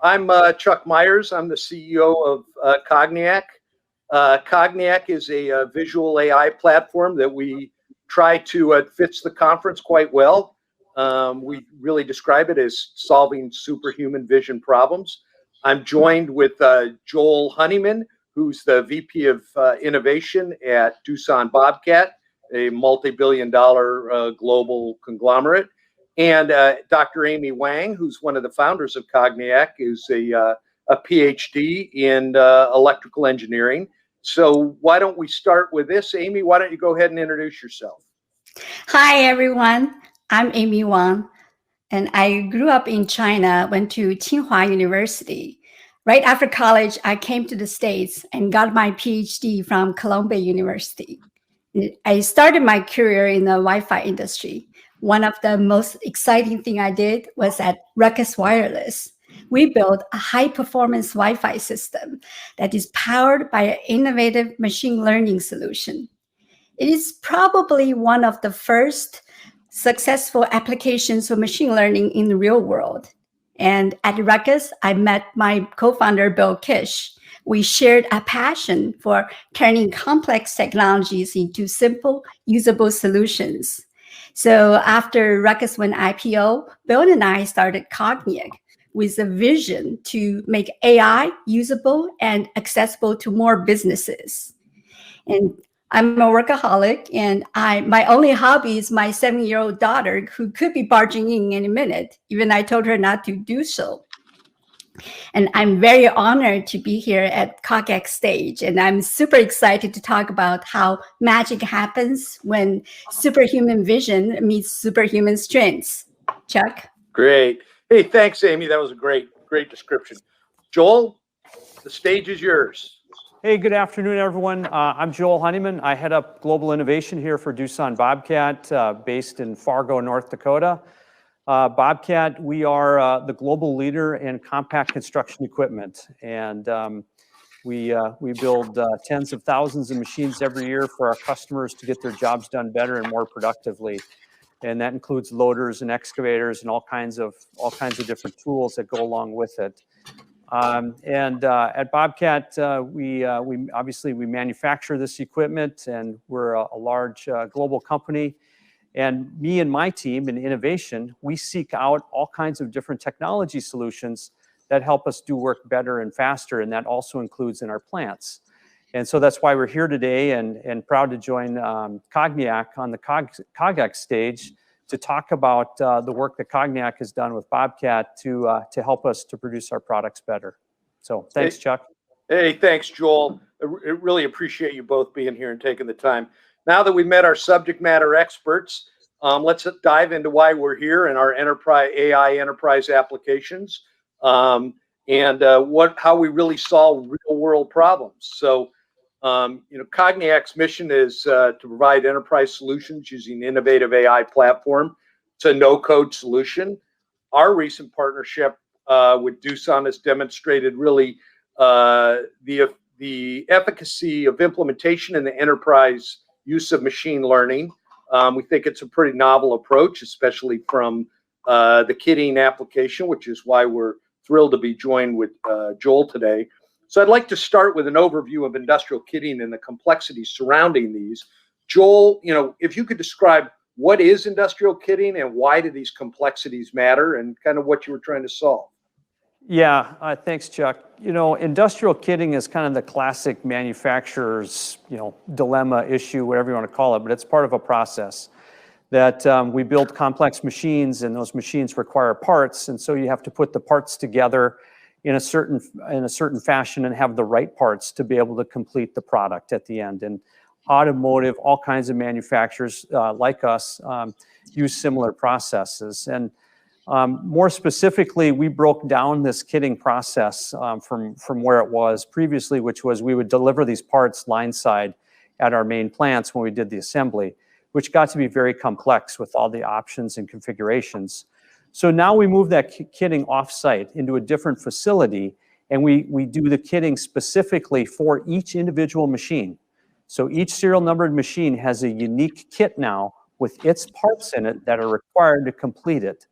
I'm Chuck Myers. I'm the CEO of Cogniac. Cogniac is a visual AI platform that we try to fits the conference quite well. We really describe it as solving superhuman vision problems. I'm joined with Joel Honeyman, who's the VP of Innovation at Doosan Bobcat, a multi-billion-dollar global conglomerate. And Dr. Amy Wang, who's one of the founders of Cogniac, is a PhD in electrical engineering. So why don't we start with this? Amy, why don't you go ahead and introduce yourself? Hi, everyone. I'm Amy Wang, and I grew up in China, went to Tsinghua University. Right after college, I came to the States and got my PhD from Columbia University. I started my career in the Wi-Fi industry. One of the most exciting things I did was at Ruckus Wireless. We built a high-performance Wi-Fi system that is powered by an innovative machine learning solution. It is probably one of the first successful applications of machine learning in the real world. And at Ruckus, I met my co-founder, Bill Kish. We shared a passion for turning complex technologies into simple, usable solutions. So after Ruckus went IPO, Bill and I started Cogniac with a vision to make AI usable and accessible to more businesses. And I'm a workaholic, and my only hobby is my 7-year-old daughter, who could be barging in any minute. Even I told her not to do so. And I'm very honored to be here at CogX stage. And I'm super excited to talk about how magic happens when superhuman vision meets superhuman strengths. Chuck? Great. Hey, thanks, Amy. That was a great description. Joel, the stage is yours. Hey, good afternoon, everyone. I'm Joel Honeyman. I head up global innovation here for Doosan Bobcat, based in Fargo, North Dakota. Bobcat, we are the global leader in compact construction equipment, and we build tens of thousands of machines every year for our customers to get their jobs done better and more productively, and that includes loaders and excavators and all kinds of different tools that go along with it. At Bobcat, we obviously manufacture this equipment, and we're a large global company. And me and my team in innovation, we seek out all kinds of different technology solutions that help us do work better and faster, and that also includes in our plants. And so that's why we're here today, and proud to join Cogniac on the CogX stage to talk about the work that Cogniac has done with Bobcat to help us to produce our products better. So thanks, Chuck. Hey, thanks, Joel. I really appreciate you both being here and taking the time. Now that we've met our subject matter experts, let's dive into why we're here and our AI enterprise applications, and how we really solve real world problems. So, Cogniac's mission is to provide enterprise solutions using innovative AI platform. It's a no-code solution. Our recent partnership with Doosan has demonstrated really the efficacy of implementation in the enterprise use of machine learning. We think it's a pretty novel approach, especially from the kitting application, which is why we're thrilled to be joined with Joel today. So I'd like to start with an overview of industrial kitting and the complexities surrounding these. Joel, if you could describe what is industrial kitting and why do these complexities matter, and kind of what you were trying to solve. Yeah, thanks, Chuck. Industrial kitting is kind of the classic manufacturer's, dilemma, issue, whatever you want to call it, but it's part of a process that we build complex machines, and those machines require parts, and so you have to put the parts together in a certain fashion and have the right parts to be able to complete the product at the end. And automotive, all kinds of manufacturers like us use similar processes. And more specifically, we broke down this kitting process from where it was previously, which was we would deliver these parts line side at our main plants when we did the assembly, which got to be very complex with all the options and configurations. So now we move that kitting off-site into a different facility, and we do the kitting specifically for each individual machine. So each serial numbered machine has a unique kit now with its parts in it that are required to complete it.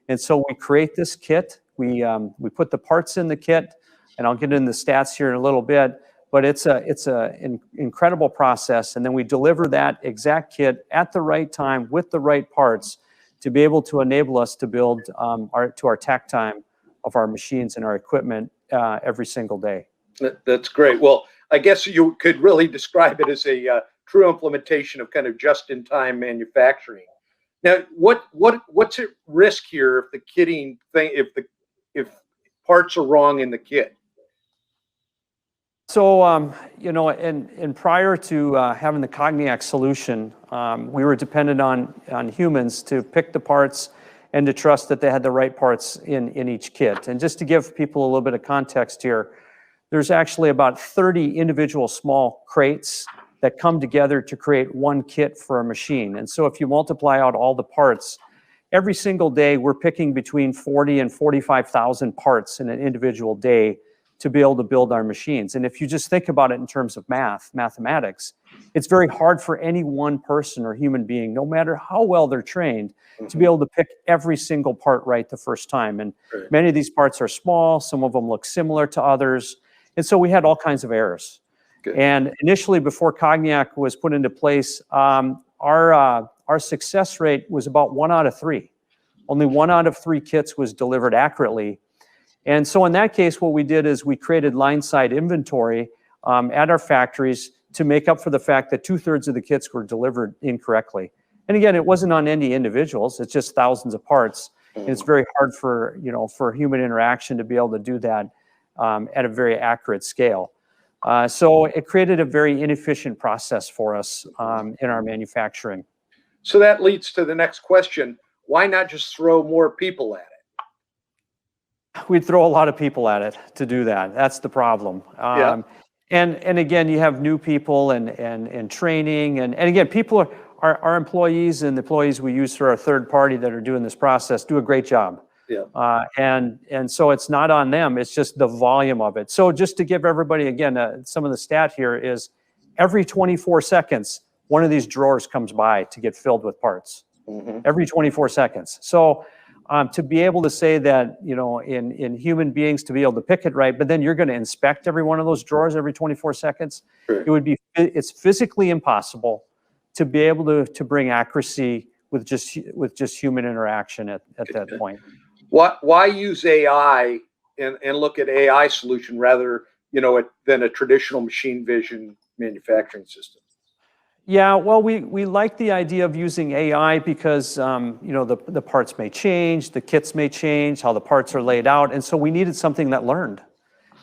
And so we create this kit, we put the parts in the kit, and I'll get into the stats here in a little bit, but it's an incredible process. And then we deliver that exact kit at the right time with the right parts to be able to enable us to build our takt time of our machines and our equipment every single day. That's great. Well, I guess you could really describe it as a true implementation of kind of just-in-time manufacturing. Now, what's at risk here if the kitting thing, if parts are wrong in the kit? So, you know, and prior to having the Cogniac solution, we were dependent on humans to pick the parts and to trust that they had the right parts in each kit. And just to give people a little bit of context here, there's actually about 30 individual small crates that come together to create one kit for a machine. And so if you multiply out all the parts, every single day we're picking between 40 and 45,000 parts in an individual day to be able to build our machines. And if you just think about it in terms of mathematics, it's very hard for any one person or human being, no matter how well they're trained, to be able to pick every single part right the first time. And many of these parts are small, some of them look similar to others. And so we had all kinds of errors. Good. And initially, before Cogniac was put into place, our success rate was about 1 out of 3. Only 1 out of 3 kits was delivered accurately. And so in that case, what we did is we created line-side inventory at our factories to make up for the fact that 2/3 of the kits were delivered incorrectly. And again, it wasn't on any individuals, it's just thousands of parts. And it's very hard for, you know, for human interaction to be able to do that at a very accurate scale. So it created a very inefficient process for us in our manufacturing. So that leads to the next question. Why not just throw more people at it? We'd throw a lot of people at it to do that. That's the problem. Yeah. And again, you have new people and training. And again, people our employees and the employees we use for our third party that are doing this process do a great job. Yeah. And so it's not on them, it's just the volume of it. So just to give everybody, again, some of the stat here is every 24 seconds, one of these drawers comes by to get filled with parts. Every 24 seconds. So to be able to say that, you know, in human beings to be able to pick it right, but then you're going to inspect every one of those drawers every 24 seconds, it's physically impossible to be able to bring accuracy with just human interaction at that point. Why use AI and look at AI solution rather, you know, than a traditional machine vision manufacturing system? Yeah, well, we like the idea of using AI because you know, the parts may change, the kits may change, how the parts are laid out, and so we needed something that learned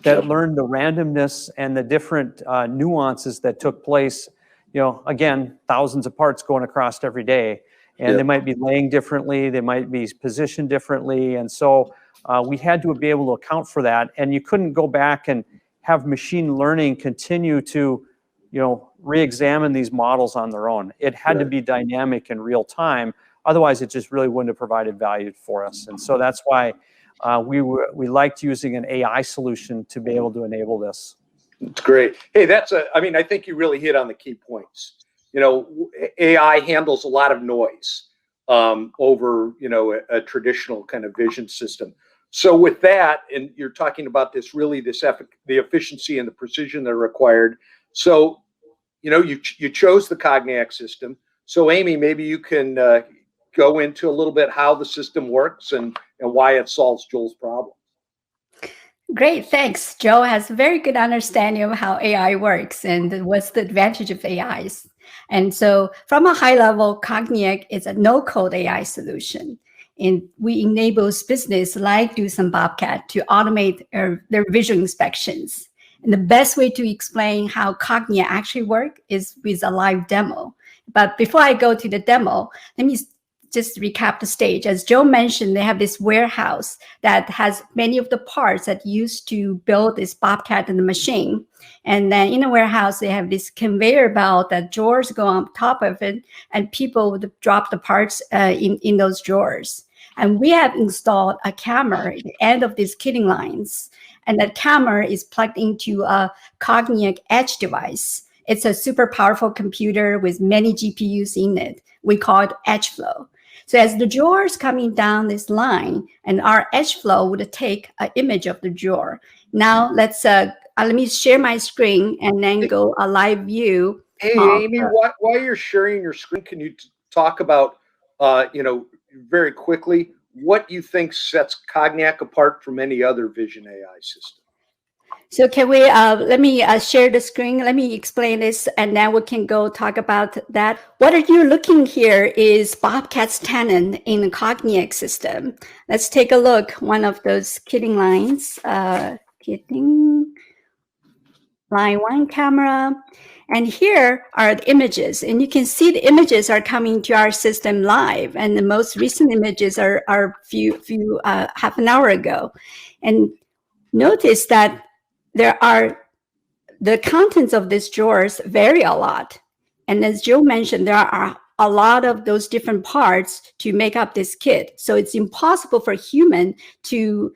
the randomness and the different nuances that took place. You know, again, thousands of parts going across every day, and they might be laying differently, they might be positioned differently, and so we had to be able to account for that. And you couldn't go back and have machine learning continue to, you know, re-examine these models on their own. It had to be dynamic in real time. Otherwise, it just really wouldn't have provided value for us. And so that's why we liked using an AI solution to be able to enable this. It's great. Hey, I mean, I think you really hit on the key points. You know, AI handles a lot of noise over, you know, a traditional kind of vision system. So with that, and you're talking about the efficiency and the precision that are required. So, you know, you chose the Cognac system. So Amy, maybe you can go into a little bit how the system works and why it solves Joel's problem. Great, thanks. Joe has a very good understanding of how AI works and what's the advantage of AIs. And so from a high level, Cogniac is a no-code AI solution. And we enable business like Doosan Bobcat to automate their visual inspections. And the best way to explain how Cogniac actually works is with a live demo. But before I go to the demo, let me just recap the stage. As Joe mentioned, they have this warehouse that has many of the parts that used to build this Bobcat in the machine. And then in the warehouse, they have this conveyor belt that drawers go on top of it, and people would drop the parts in those drawers. And we have installed a camera at the end of these kitting lines. And that camera is plugged into a Cogniac Edge device. It's a super powerful computer with many GPUs in it. We call it EdgeFlow. So as the drawer is coming down this line, and our edge flow would take an image of the drawer. Now let me share my screen and then go a live view. Hey, Amy, while you're sharing your screen, can you talk about, very quickly, what you think sets Cognac apart from any other vision AI system? So can we, let me share the screen. Let me explain this, and then we can go talk about that. What are you looking here is Bobcat's tenant in the Cogniac system. Let's take a look. One of those kitting lines, kitting line 1 camera. And here are the images, and you can see the images are coming to our system live, and the most recent images are half an hour ago. And notice that the contents of these drawers vary a lot. And as Joe mentioned, there are a lot of those different parts to make up this kit. So it's impossible for a human to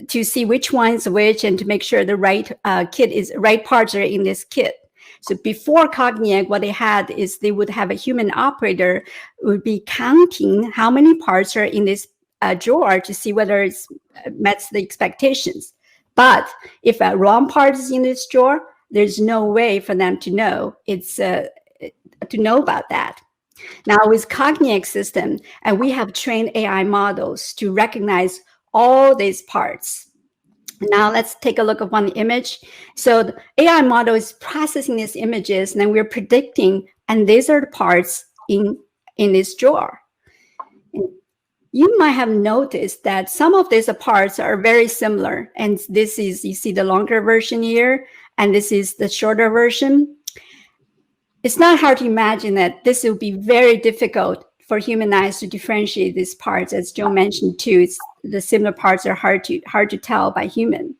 see which one's which and to make sure the right right parts are in this kit. So before Cogniac, what they had is they would have a human operator who would be counting how many parts are in this drawer to see whether it's met the expectations. But if a wrong part is in this drawer, there's no way for them to know about that. Now with Cogniac system, and we have trained AI models to recognize all these parts. Now let's take a look at one image. So the AI model is processing these images, and then we're predicting, and these are the parts in this drawer. You might have noticed that some of these parts are very similar. And this is, you see the longer version here, and this is the shorter version. It's not hard to imagine that this will be very difficult for human eyes to differentiate these parts. As Joe mentioned too, the similar parts are hard to tell by human.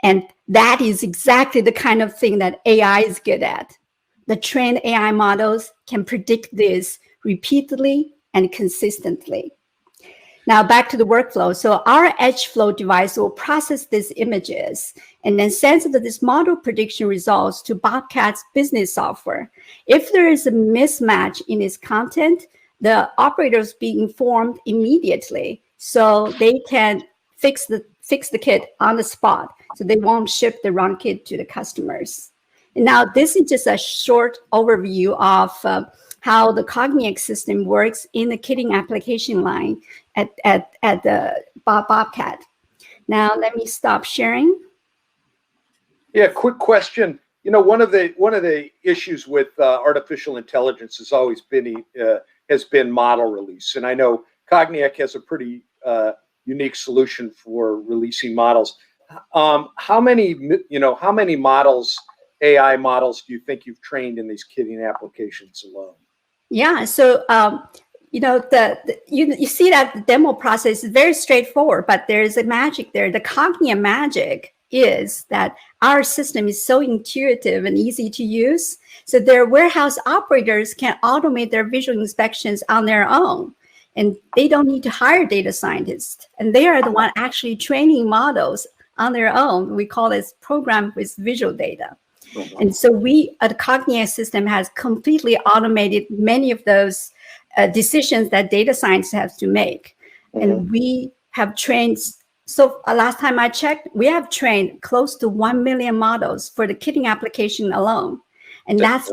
And that is exactly the kind of thing that AI is good at. The trained AI models can predict this repeatedly and consistently. Now back to the workflow. So our edge flow device will process these images and then send this model prediction results to Bobcat's business software. If there is a mismatch in its content, the operators be informed immediately so they can fix the kit on the spot, so they won't ship the wrong kit to the customers. And now this is just a short overview of how the Cogniac system works in the kitting application line at the Bobcat. Now let me stop sharing. Yeah, quick question. You know, one of the issues with artificial intelligence has always been model release, and I know Cogniac has a pretty unique solution for releasing models. How many models, AI models, do you think you've trained in these kitting applications alone? Yeah, so you see that the demo process is very straightforward, but there's a magic there. The Cogniac magic is that our system is so intuitive and easy to use, so their warehouse operators can automate their visual inspections on their own, and they don't need to hire data scientists, and they are the one actually training models on their own. We call this program with visual data. And so the Cogniac system has completely automated many of those decisions that data science has to make. And we have trained, so last time I checked, we have trained close to 1 million models for the kitting application alone. And that's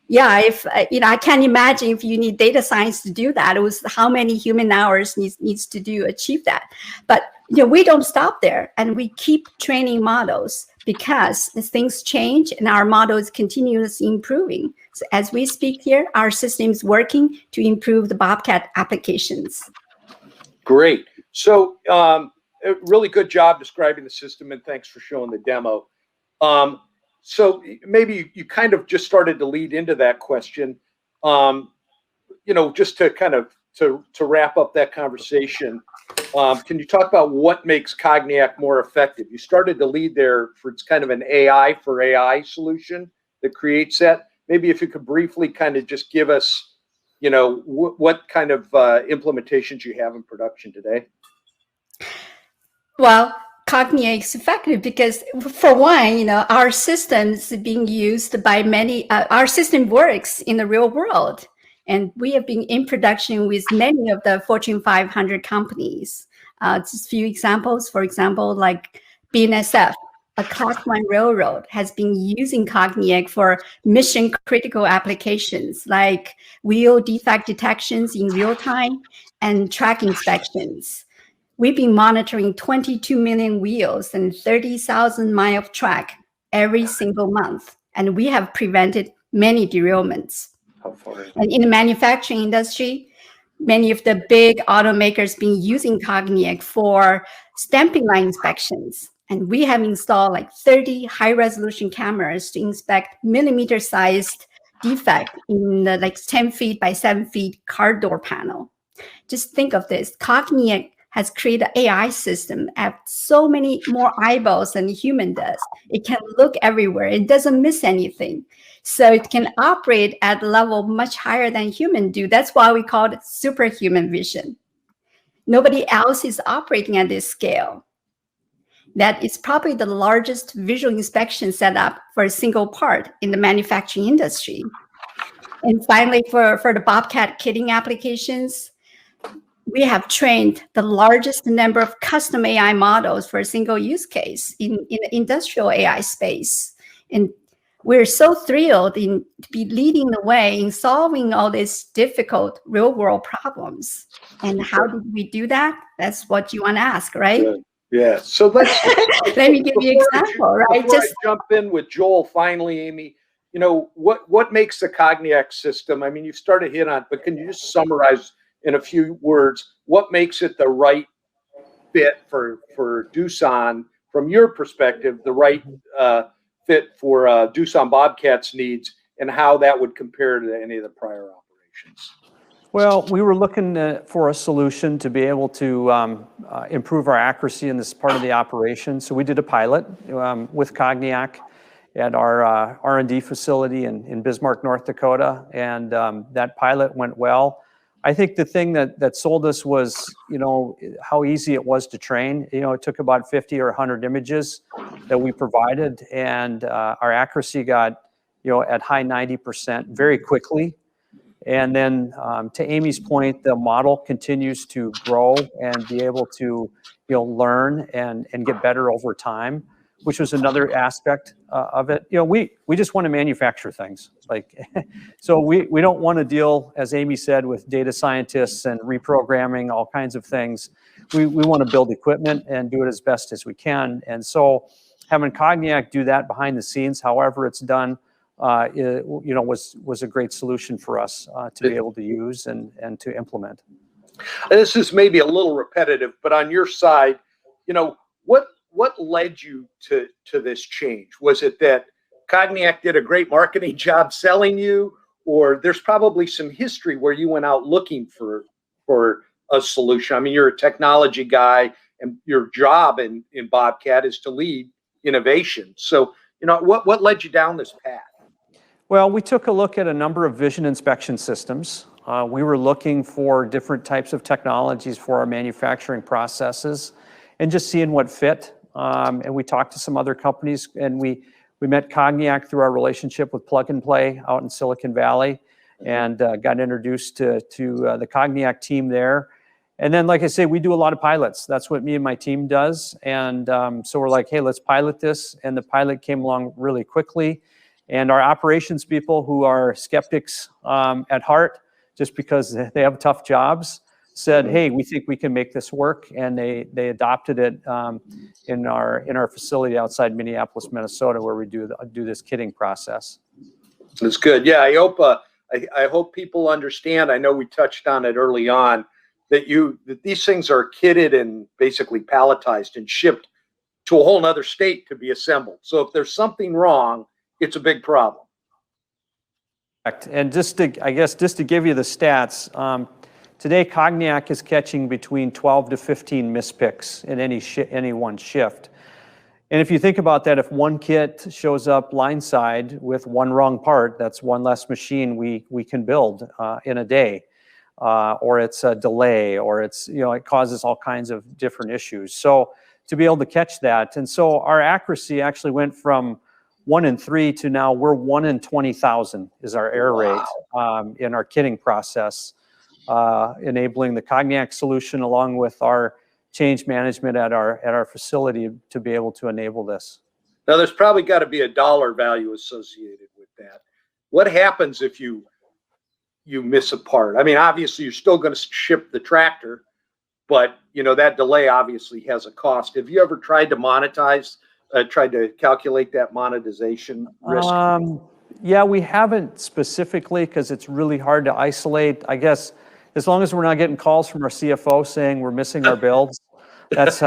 yeah, if I can't imagine if you need data science to do that, it was how many human hours needs to achieve that. But we don't stop there, and we keep training models because things change and our model is continuously improving. So as we speak here, our system is working to improve the Bobcat applications. Great. So a really good job describing the system, and thanks for showing the demo. So maybe you kind of just started to lead into that question. Just to kind of to wrap up that conversation, can you talk about what makes Cogniac more effective? You started to lead there for it's kind of an AI for AI solution that creates that. Maybe if you could briefly kind of just give us, what kind of implementations you have in production today. Well, Cogniac is effective because, for one, our system is being used by many. Our system works in the real world, And we have been in production with many of the Fortune 500 companies. Just a few examples. For example, like BNSF, a Class 1 railroad, has been using Cogniac for mission critical applications like wheel defect detections in real time and track inspections. We've been monitoring 22 million wheels and 30,000 miles of track every single month, and we have prevented many derailments. And in the manufacturing industry, many of the big automakers been using Cogniac for stamping line inspections. And we have installed like 30 high-resolution cameras to inspect millimeter-sized defect in the like 10 feet by 7 feet car door panel. Just think of this. Cogniac has created an AI system have so many more eyeballs than a human does. It can look everywhere. It doesn't miss anything. So it can operate at a level much higher than humans do. That's why we call it superhuman vision. Nobody else is operating at this scale. That is probably the largest visual inspection setup for a single part in the manufacturing industry. And finally, for the Bobcat kitting applications, we have trained the largest number of custom AI models for a single use case in the industrial AI space. And we're so thrilled to be leading the way in solving all these difficult real world problems. And how did we do that? That's what you want to ask, right? Yeah. So let's let me give you an example, right? Before I jump in with Joel, finally, Amy, you know, what makes the Cogniac system? I mean, you started hitting on it, but can you just summarize in a few words what makes it the right fit for Doosan, from your perspective, the right fit for Doosan Bobcat's needs, and how that would compare to any of the prior operations? Well, we were looking for a solution to be able to improve our accuracy in this part of the operation. So we did a pilot with Cogniac at our R&D facility in Bismarck, North Dakota, and that pilot went well. I think the thing that sold us was, you know, how easy it was to train. You know, it took about 50 or 100 images that we provided, and our accuracy got, you know, at high 90% very quickly. And then to Amy's point, the model continues to grow and be able to, you know, learn and get better over time, which was another aspect of it. You know, we just want to manufacture things. Like, so we don't want to deal, as Amy said, with data scientists and reprogramming all kinds of things. We want to build equipment and do it as best as we can. And so having Cogniac do that behind the scenes, however it's done, you know, was a great solution for us to be able to use and to implement. This is maybe a little repetitive, but on your side, you know, what led you to this change? Was it that Cogniac did a great marketing job selling you, or there's probably some history where you went out looking for a solution? I mean, you're a technology guy, and your job in Bobcat is to lead innovation. So, you know, what led you down this path? Well, we took a look at a number of vision inspection systems. We were looking for different types of technologies for our manufacturing processes and just seeing what fit. And we talked to some other companies, and we met Cogniac through our relationship with Plug and Play out in Silicon Valley, and got introduced to the Cogniac team there. And then, like I say, we do a lot of pilots. That's what me and my team does. And so we're like, hey, let's pilot this. And the pilot came along really quickly. And our operations people, who are skeptics at heart, just because they have tough jobs, said, hey, we think we can make this work. And they adopted it in our facility outside Minneapolis, Minnesota, where we do this kitting process. That's good. Yeah, I hope people understand. I know we touched on it early on, that these things are kitted and basically palletized and shipped to a whole nother state to be assembled. So if there's something wrong, it's a big problem. And just to give you the stats, today Cogniac is catching between 12 to 15 mispicks in any one shift. And if you think about that, if one kit shows up line side with one wrong part, that's one less machine we can build in a day. Or it's a delay, or it's, you know, it causes all kinds of different issues. So to be able to catch that, and so our accuracy actually went from 1 in 3 to now we're 1 in 20,000 is our error rate in our kitting process, enabling the Cognac solution along with our change management at our facility to be able to enable this. Now, there's probably got to be a dollar value associated with that. What happens if you miss a part? I mean, obviously, you're still going to ship the tractor, but that delay obviously has a cost. Have you ever tried to monetize, tried to calculate that monetization risk? Yeah, we haven't specifically because it's really hard to isolate. I guess as long as we're not getting calls from our CFO saying we're missing our builds, that's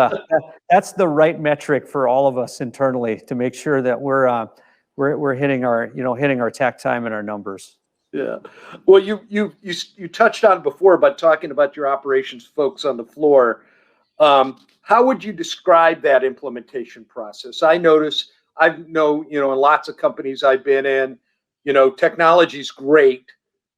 the right metric for all of us internally to make sure that we're hitting our takt time and our numbers. Yeah. Well, you touched on it before, but talking about your operations folks on the floor, how would you describe that implementation process? I notice, in lots of companies I've been in, technology's great.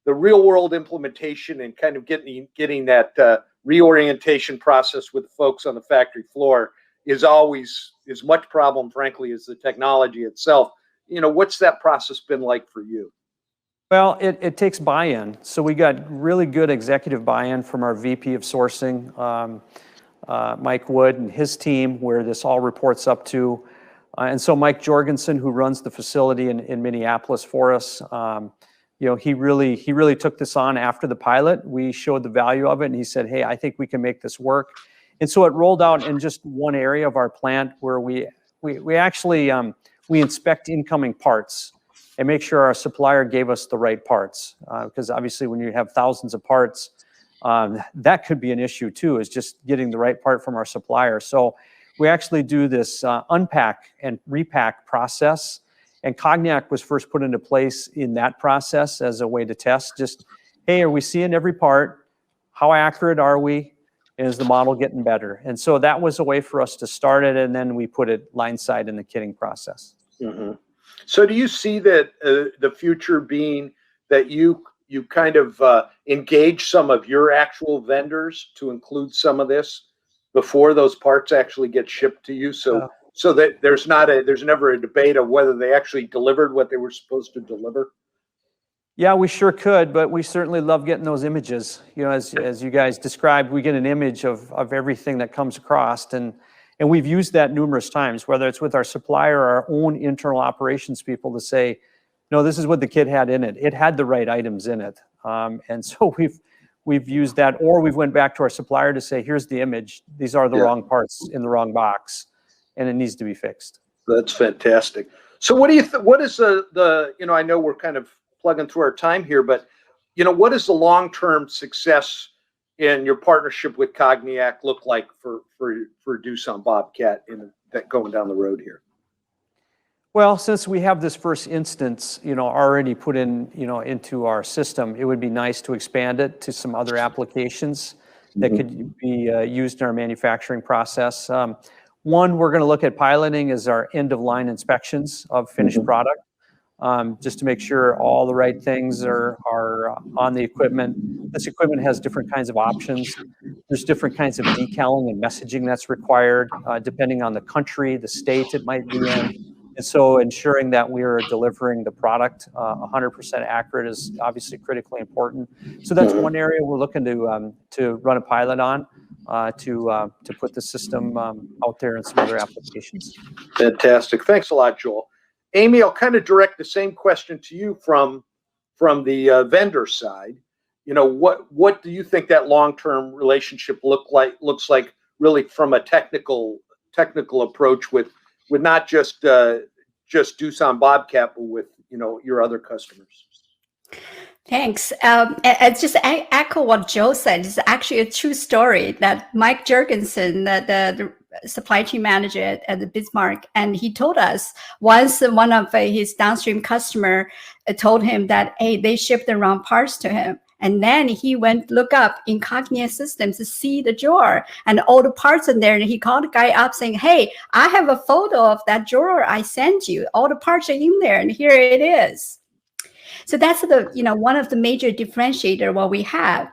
The real world implementation and kind of getting that reorientation process with folks on the factory floor is always as much problem, frankly, as the technology itself. What's that process been like for you? Well, it takes buy-in. So we got really good executive buy-in from our VP of sourcing, Mike Wood, and his team, where this all reports up to. And so Mike Jorgensen, who runs the facility in Minneapolis for us, he really took this on after the pilot. We showed the value of it, and he said, "Hey, I think we can make this work." And so it rolled out in just one area of our plant where we actually we inspect incoming parts and make sure our supplier gave us the right parts. Because obviously when you have thousands of parts, that could be an issue too, is just getting the right part from our supplier. So we actually do this unpack and repack process. And Cognac was first put into place in that process as a way to test just, hey, are we seeing every part? How accurate are we? And is the model getting better? And so that was a way for us to start it. And then we put it line side in the kitting process. Mm-hmm. So do you see that the future being that you kind of engage some of your actual vendors to include some of this before those parts actually get shipped to you? So that there's never a debate of whether they actually delivered what they were supposed to deliver? Yeah, we sure could, but we certainly love getting those images. As you guys described, we get an image of everything that comes across, and we've used that numerous times, whether it's with our supplier or our own internal operations people to say, no, this is what the kit had in it. It had the right items in it. And so we've used that, or we've went back to our supplier to say, here's the image. These are the wrong parts in the wrong box, and it needs to be fixed. That's fantastic. So what do you what is the I know we're kind of plugging through our time here, but what does the long-term success in your partnership with Cogniac look like for Doosan Bobcat that going down the road here? Well, since we have this first instance, already put in, into our system, it would be nice to expand it to some other applications that could be used in our manufacturing process. One, we're going to look at piloting is our end-of-line inspections of finished product, just to make sure all the right things are on the equipment. This equipment has different kinds of options. There's different kinds of decaling and messaging that's required, depending on the country, the state it might be in. And so ensuring that we are delivering the product 100% accurate is obviously critically important. So that's one area we're looking to run a pilot on, to put the system out there in some other applications. Fantastic. Thanks a lot, Joel. Amy, I'll kind of direct the same question to you from the vendor side. What do you think that long-term relationship looks like really from a technical approach with not just Doosan Bobcat, but with your other customers? Thanks. It's just echo what Joe said. It's actually a true story that Mike Jorgensen, the supply chain manager at the Bismarck, and he told us once one of his downstream customer told him that, hey, they shipped the wrong parts to him. And then he went look up in Cogniac systems to see the drawer and all the parts in there. And he called the guy up saying, hey, I have a photo of that drawer I sent you. All the parts are in there and here it is. So that's one of the major differentiator what we have.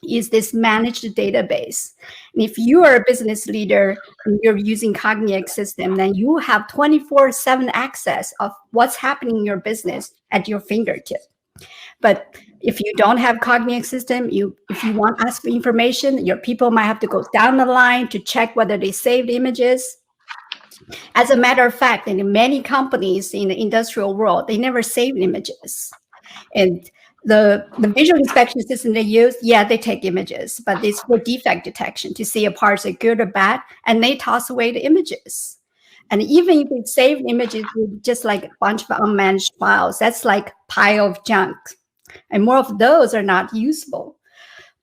is this managed database. And if you are a business leader and you're using Cogniac system, then you have 24/7 access of what's happening in your business at your fingertip. But if you don't have Cogniac system, if you want to ask for information, your people might have to go down the line to check whether they saved images. As a matter of fact, in many companies in the industrial world, they never save images. And the visual inspection system they use, yeah, they take images, but it's for defect detection to see if parts are good or bad, and they toss away the images. And even if it's saved images with just like a bunch of unmanaged files, that's like pile of junk. And more of those are not usable.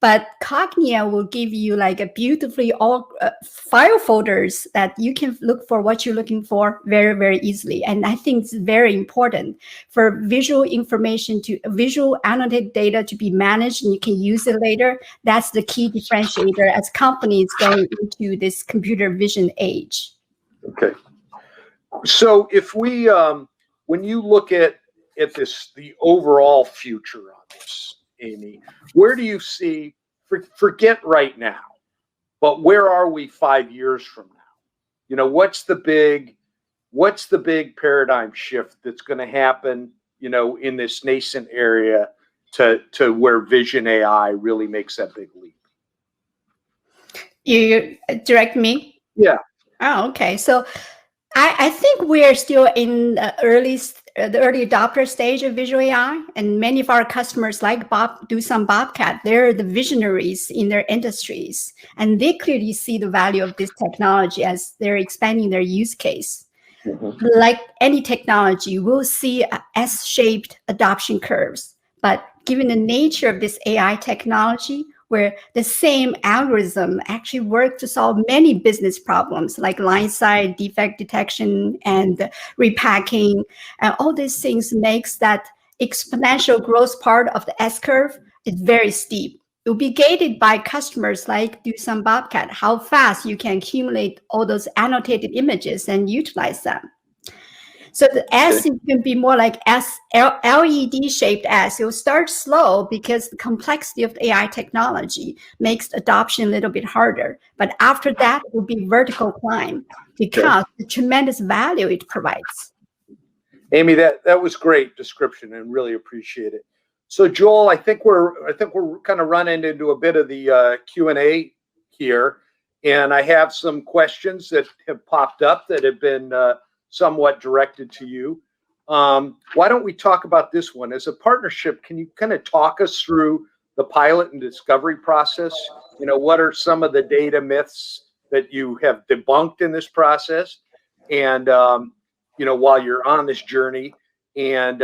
But Cogniac will give you like a beautifully all file folders that you can look for what you're looking for very, very easily. And I think it's very important for visual information to visual annotated data to be managed and you can use it later. That's the key differentiator as companies going into this computer vision age. Okay. So if we, when you look at this, the overall future on this, Amy, where do you see, forget right now, but where are we 5 years from now? You know, what's the big paradigm shift that's going to happen, you know, in this nascent area to where vision AI really makes that big leap? You direct me? Yeah. Oh, okay. So I think we're still in the early adopter stage of visual AI, and many of our customers like Doosan, Bobcat, they're the visionaries in their industries, and they clearly see the value of this technology as they're expanding their use case. Mm-hmm. Like any technology, we'll see S-shaped adoption curves, but given the nature of this AI technology, where the same algorithm actually work to solve many business problems like line side defect detection and repacking, and all these things makes that exponential growth part of the S-curve is very steep. It will be gated by customers like Doosan, Bobcat, how fast you can accumulate all those annotated images and utilize them. So the S can be more like LED shaped S. It will start slow because the complexity of the AI technology makes adoption a little bit harder. But after that, it will be vertical climb because the tremendous value it provides. Amy, that was great description and really appreciate it. So Joel, I think we're kind of running into a bit of the Q&A here, and I have some questions that have popped up that have been somewhat directed to you. Why don't we talk about this one? As a partnership, can you kind of talk us through the pilot and discovery process? You know, what are some of the data myths that you have debunked in this process? And, you know, while you're on this journey, and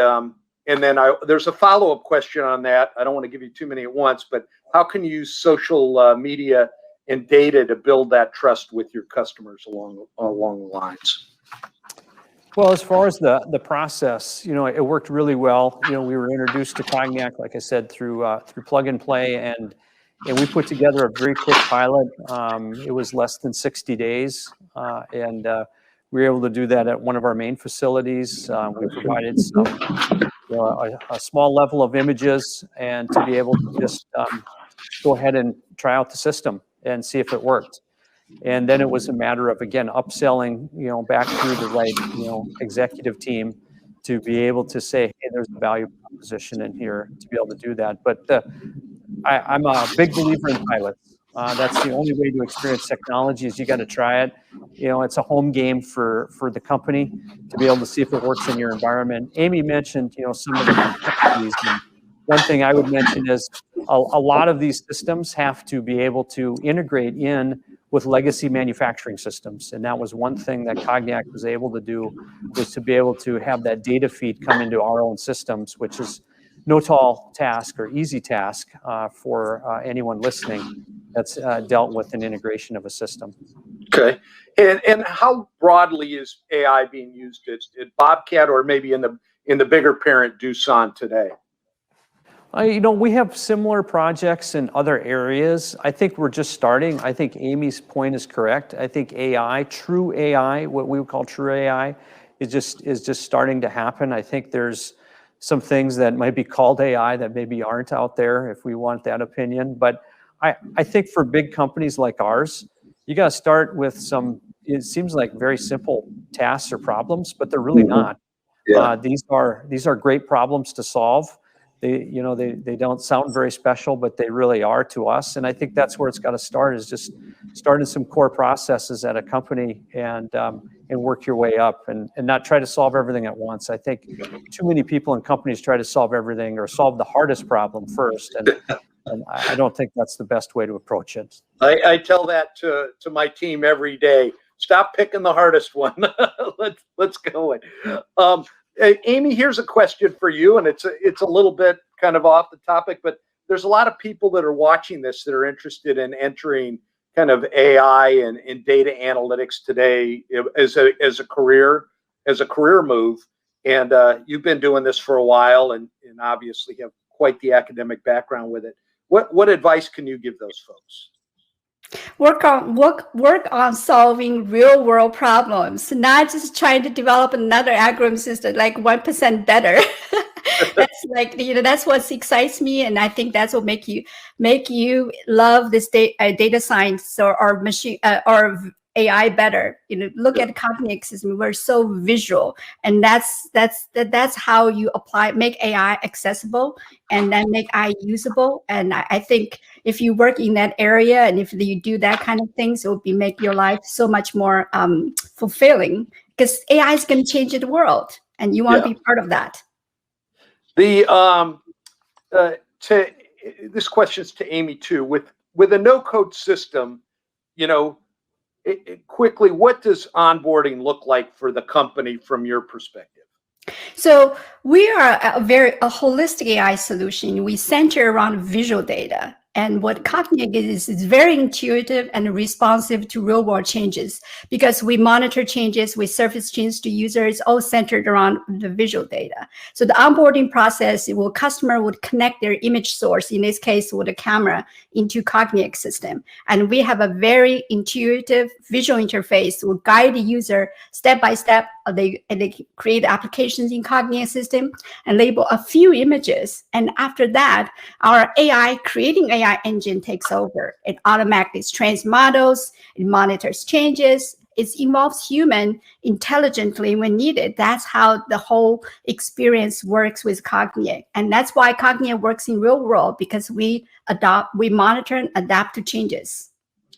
then there's a follow-up question on that. I don't want to give you too many at once, but how can you use social media and data to build that trust with your customers along the lines? Well, as far as the process, you know, it worked really well. You know, we were introduced to Cognac, like I said, through plug and play, and we put together a very quick pilot. It was less than 60 days, and we were able to do that at one of our main facilities. We provided some, you know, a small level of images, and to be able to just go ahead and try out the system and see if it worked. And then it was a matter of, again, upselling, you know, back through the right, you know, executive team to be able to say, hey, there's a value proposition in here to be able to do that. But I'm a big believer in pilots. That's the only way to experience technology is you got to try it. You know, it's a home game for the company to be able to see if it works in your environment. Amy mentioned, you know, some of the complexities. And one thing I would mention is a lot of these systems have to be able to integrate in with legacy manufacturing systems. And that was one thing that Cognac was able to do, was to be able to have that data feed come into our own systems, which is no tall task or easy task for anyone listening that's dealt with an integration of a system. Okay. And how broadly is AI being used at Bobcat or maybe in the bigger parent Doosan today? You know, we have similar projects in other areas. I think we're just starting. I think Amy's point is correct. I think AI, true AI, what we would call true AI, is just starting to happen. I think there's some things that might be called AI that maybe aren't out there, if we want that opinion. But I think for big companies like ours, you got to start with some, it seems like very simple tasks or problems, but they're really not. Yeah. These are great problems to solve. They don't sound very special, but they really are to us. And I think that's where it's got to start, is just starting some core processes at a company and work your way up and not try to solve everything at once. I think too many people in companies try to solve everything or solve the hardest problem first. And I don't think that's the best way to approach it. I tell that to my team every day. Stop picking the hardest one. Let's go in. Amy, here's a question for you, and it's a little bit kind of off the topic, but there's a lot of people that are watching this that are interested in entering kind of AI and data analytics today as a career move. And you've been doing this for a while, and obviously have quite the academic background with it. What advice can you give those folks? Work on solving real world problems, not just trying to develop another algorithm system like 1% better. That's like, that's what excites me, and I think that's what make you love this data science or machine or AI better. Look at Cogniac system. We're so visual, and that's how you make AI accessible and then make AI usable. And I think if you work in that area and if you do that kind of things, it will make your life so much more fulfilling, because AI is going to change the world, and you want to be part of that. This question's to Amy too. With a no-code system, quickly, what does onboarding look like for the company from your perspective? So we are a holistic AI solution. We center around visual data. And what Cogniac is very intuitive and responsive to real world changes, because we monitor changes, we surface changes to users, all centered around the visual data. So the onboarding process, customer would connect their image source, in this case with a camera, into Cogniac system. And we have a very intuitive visual interface will guide the user step by step. They create applications in Cogniac system and label a few images. And after that, our creating AI engine takes over. It automatically trains models, it monitors changes, it involves human intelligently when needed. That's how the whole experience works with Cogniac. And that's why Cogniac works in real world, because we monitor and adapt to changes.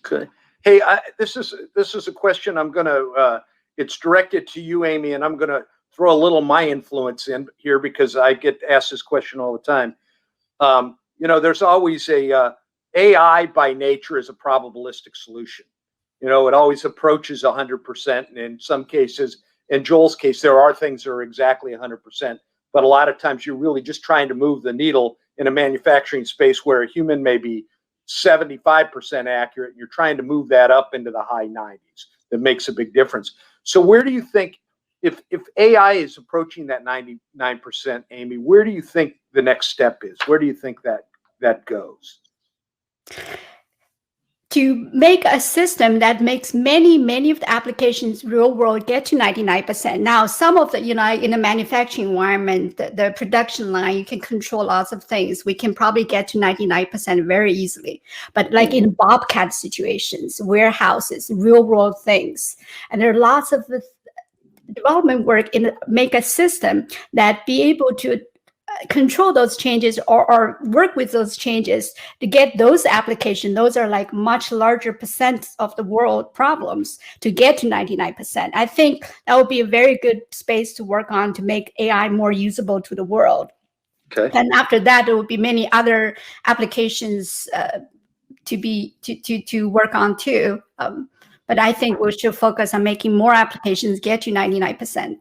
Okay. Hey, this is a question I'm going to, it's directed to you, Amy, and I'm going to throw a little my influence in here because I get asked this question all the time. There's always AI by nature is a probabilistic solution. It always approaches 100%. And in some cases, in Joel's case, there are things that are exactly 100%. But a lot of times you're really just trying to move the needle in a manufacturing space where a human may be 75% accurate. And you're trying to move that up into the high 90s. That makes a big difference. So where do you think, if AI is approaching that 99%, Amy, where do you think the next step is? Where do you think that goes? To make a system that makes many of the applications real world get to 99%. Now, some of the, in a manufacturing environment, the production line, you can control lots of things. We can probably get to 99% very easily. But like in Bobcat situations, warehouses, real world things, and there are lots of development work make a system that be able to control those changes or work with those changes to get those applications. Those are like much larger percent of the world problems to get to 99%. I think that would be a very good space to work on to make AI more usable to the world. Okay. And after that, there will be many other applications to work on too. But I think we should focus on making more applications get to 99%.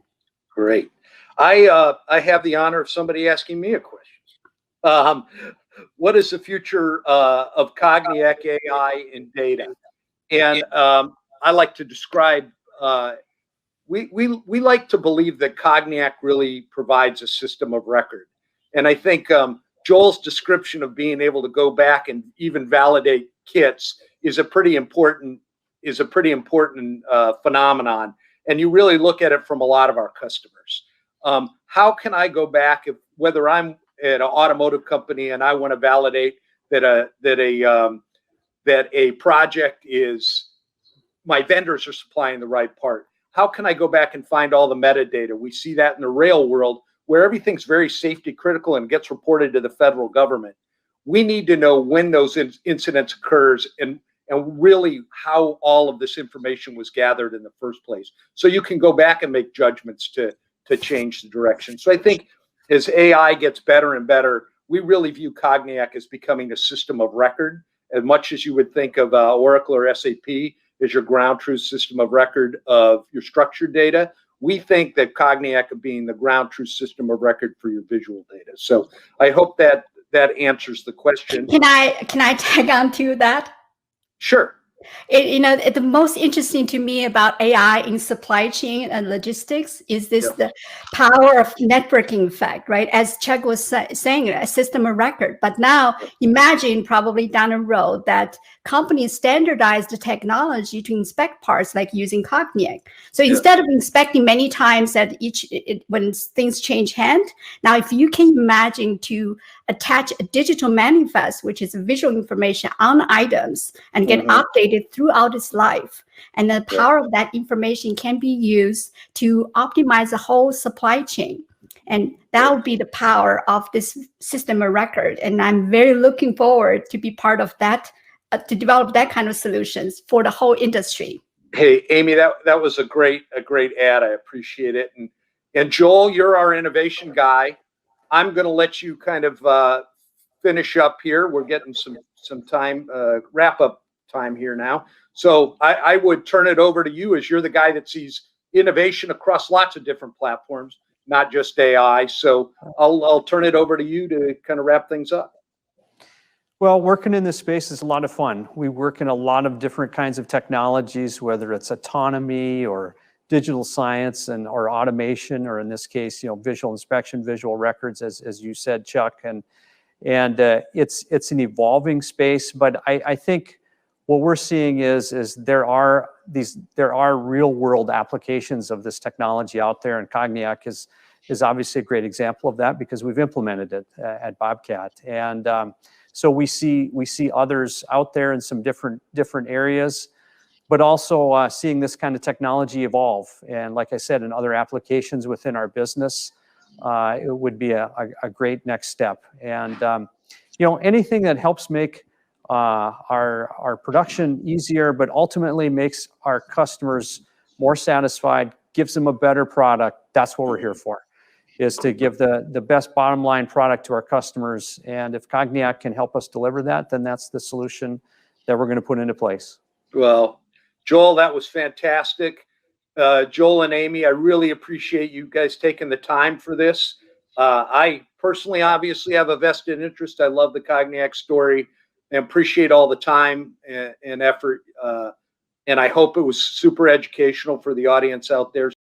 Great. I have the honor of somebody asking me a question. What is the future of Cogniac AI in data? And I like to describe, we like to believe that Cogniac really provides a system of record. And I think Joel's description of being able to go back and even validate kits is a pretty important phenomenon. And you really look at it from a lot of our customers. How can I go back, whether I'm at an automotive company and I want to validate that a that a project is, my vendors are supplying the right part. How can I go back and find all the metadata? We see that in the rail world where everything's very safety critical and gets reported to the federal government. We need to know when those incidents occurs and really how all of this information was gathered in the first place. So you can go back and make judgments to change the direction. So I think as AI gets better and better, we really view Cogniac as becoming a system of record, as much as you would think of Oracle or SAP as your ground truth system of record of your structured data. We think that Cogniac being the ground truth system of record for your visual data. So I hope that answers the question. Can I tag on to that? Sure. The most interesting to me about AI in supply chain and logistics is the power of networking effect, right? As Chuck was saying, a system of record. But now imagine probably down the road that companies standardize the technology to inspect parts, like using Cogniac. So instead of inspecting many times at when things change hand, now if you can imagine to attach a digital manifest, which is visual information on items, and get updated throughout its life. And the power of that information can be used to optimize the whole supply chain. And that would be the power of this system of record. And I'm very looking forward to be part of that, to develop that kind of solutions for the whole industry. Hey, Amy, that was a great ad. I appreciate it. And Joel, you're our innovation guy. I'm going to let you kind of finish up here. We're getting some time, wrap up time here now. So I would turn it over to you, as you're the guy that sees innovation across lots of different platforms, not just AI. So I'll turn it over to you to kind of wrap things up. Well, working in this space is a lot of fun. We work in a lot of different kinds of technologies, whether it's autonomy or digital science or automation, or in this case, visual inspection, visual records, as you said, Chuck, and it's an evolving space. But I think what we're seeing is there are real world applications of this technology out there, and Cogniac is obviously a great example of that because we've implemented it at Bobcat, and so we see others out there in some different areas, but also seeing this kind of technology evolve. And like I said, in other applications within our business, it would be a great next step. And anything that helps make our production easier, but ultimately makes our customers more satisfied, gives them a better product. That's what we're here for, is to give the best bottom line product to our customers. And if Cogniac can help us deliver that, then that's the solution that we're going to put into place. Well, Joel, that was fantastic. Joel and Amy, I really appreciate you guys taking the time for this. I personally obviously have a vested interest. I love the Cogniac story and appreciate all the time and effort. And I hope it was super educational for the audience out there.